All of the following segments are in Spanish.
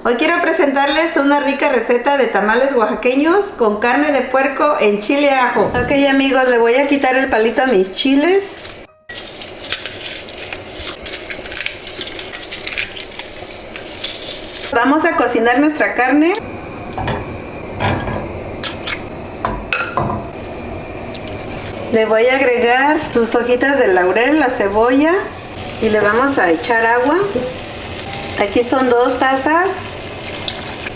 Hoy quiero presentarles una rica receta de tamales oaxaqueños con carne de puerco en chile ajo. Ok amigos, le voy a quitar el palito a mis chiles. Vamos a cocinar nuestra carne. Le voy a agregar sus hojitas de laurel, la cebolla y le vamos a echar agua. Aquí son 2 tazas.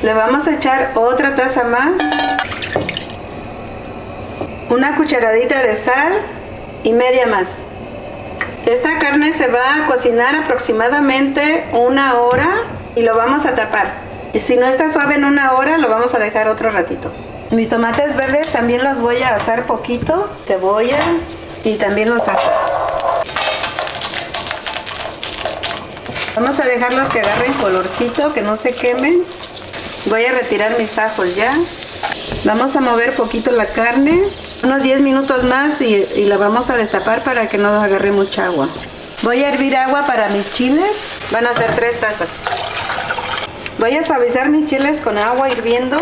Le vamos a echar otra taza más. Una cucharadita de sal y media más. Esta carne se va a cocinar aproximadamente 1 hora y lo vamos a tapar. Y si no está suave en 1 hora, lo vamos a dejar otro ratito. Mis tomates verdes también los voy a asar poquito, cebolla y también los ajos. Vamos a dejarlos que agarren colorcito, que no se quemen. Voy a retirar mis ajos ya. Vamos a mover poquito la carne, unos 10 minutos más y la vamos a destapar para que no agarre mucha agua. Voy a hervir agua para mis chiles, van a ser 3 tazas. Voy a suavizar mis chiles con agua hirviendo.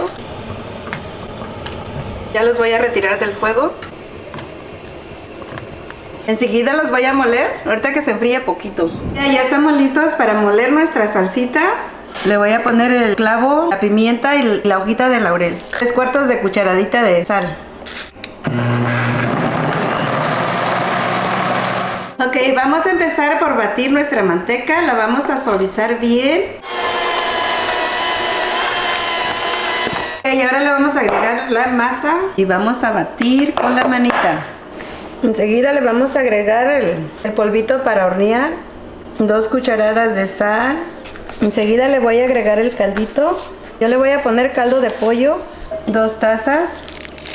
Ya los voy a retirar del fuego. Enseguida los voy a moler, ahorita que se enfríe poquito. Ya estamos listos para moler nuestra salsita. Le voy a poner el clavo, la pimienta y la hojita de laurel. 3/4 de cucharadita de sal. Ok, vamos a empezar por batir nuestra manteca. La vamos a suavizar bien. Y ahora le vamos a agregar la masa y vamos a batir con la manita. Enseguida le vamos a agregar el polvito para hornear, 2 cucharadas de sal. Enseguida le voy a agregar el caldito. Yo le voy a poner caldo de pollo, 2 tazas.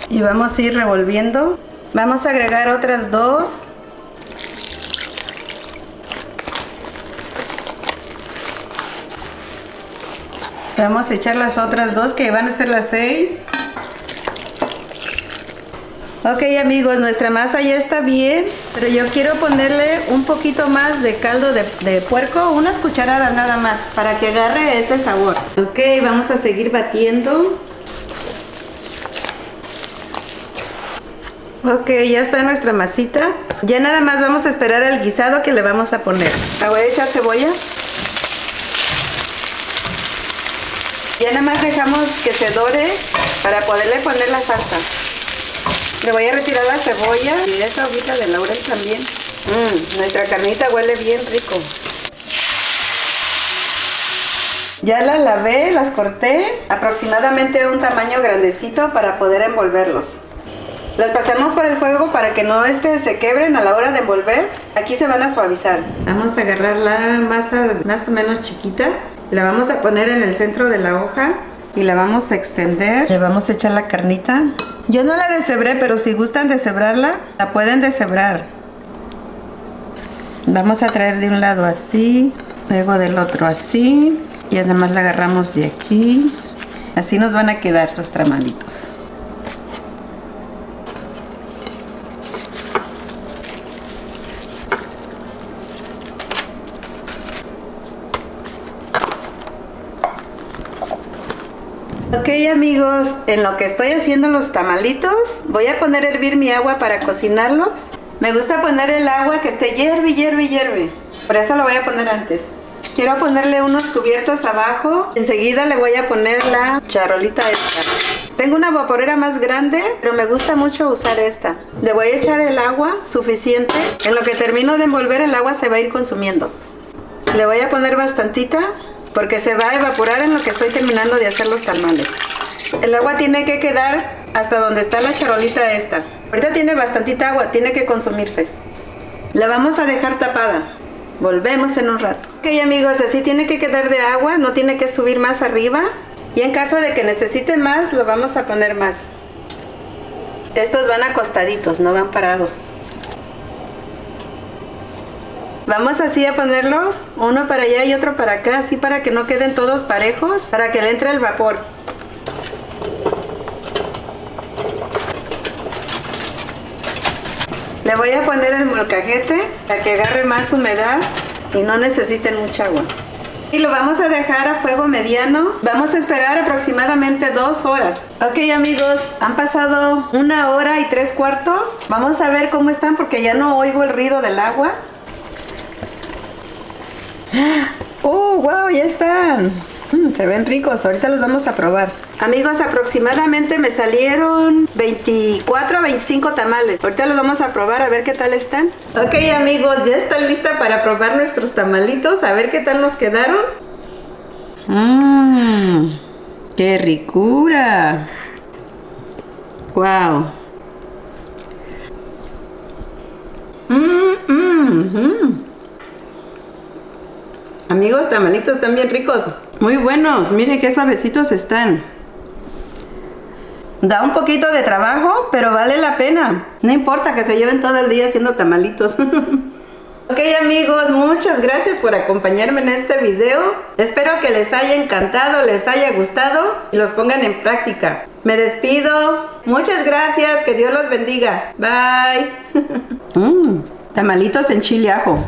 Y vamos a ir revolviendo. Vamos a agregar otras 2. Vamos a echar las otras 2 que van a ser las 6. Ok amigos, nuestra masa ya está bien, pero yo quiero ponerle un poquito más de caldo de puerco, unas cucharadas nada más, para que agarre ese sabor. Ok, vamos a seguir batiendo. Ok, ya está nuestra masita. Ya nada más vamos a esperar al guisado que le vamos a poner. Le voy a echar cebolla. Ya nada más dejamos que se dore para poderle poner la salsa. Le voy a retirar la cebolla y esa hojita de laurel también. Nuestra carnita huele bien rico. Ya las lavé, las corté aproximadamente de un tamaño grandecito para poder envolverlos. Los pasamos por el fuego para que no se quebren a la hora de envolver. Aquí se van a suavizar. Vamos a agarrar la masa más o menos chiquita. La vamos a poner en el centro de la hoja y la vamos a extender. Le vamos a echar la carnita. Yo no la deshebré, pero si gustan deshebrarla, la pueden deshebrar. Vamos a traer de un lado así, luego del otro así, y nada más la agarramos de aquí. Así nos van a quedar los tamalitos. Ok amigos, en lo que estoy haciendo los tamalitos, voy a poner a hervir mi agua para cocinarlos. Me gusta poner el agua que esté hierve, hierve, hierve. Por eso lo voy a poner antes. Quiero ponerle unos cubiertos abajo. Enseguida le voy a poner la charolita esta. Tengo una vaporera más grande, pero me gusta mucho usar esta. Le voy a echar el agua suficiente. En lo que termino de envolver, el agua se va a ir consumiendo. Le voy a poner bastantita, porque se va a evaporar en lo que estoy terminando de hacer los tamales. El agua tiene que quedar hasta donde está la charolita esta. Ahorita tiene bastantita agua, tiene que consumirse. La vamos a dejar tapada. Volvemos en un rato. Ok amigos, así tiene que quedar de agua, no tiene que subir más arriba. Y en caso de que necesite más, lo vamos a poner más. Estos van acostaditos, no van parados. Vamos así a ponerlos, uno para allá y otro para acá, así para que no queden todos parejos, para que le entre el vapor. Le voy a poner el molcajete para que agarre más humedad y no necesiten mucha agua. Y lo vamos a dejar a fuego mediano. Vamos a esperar aproximadamente 2 horas. Ok, amigos, han pasado 1 hora y 3/4. Vamos a ver cómo están porque ya no oigo el ruido del agua. Oh, wow, ya están. Se ven ricos, ahorita los vamos a probar. Amigos, aproximadamente me salieron 24 a 25 tamales. Ahorita los vamos a probar a ver qué tal están. Ok, amigos, ya está lista para probar nuestros tamalitos. A ver qué tal nos quedaron. ¡Qué ricura! ¡Wow! Amigos, tamalitos están bien ricos. Muy buenos. Miren qué suavecitos están. Da un poquito de trabajo, pero vale la pena. No importa que se lleven todo el día haciendo tamalitos. Ok, amigos, muchas gracias por acompañarme en este video. Espero que les haya encantado, les haya gustado y los pongan en práctica. Me despido. Muchas gracias. Que Dios los bendiga. Bye. Tamalitos en chile ajo.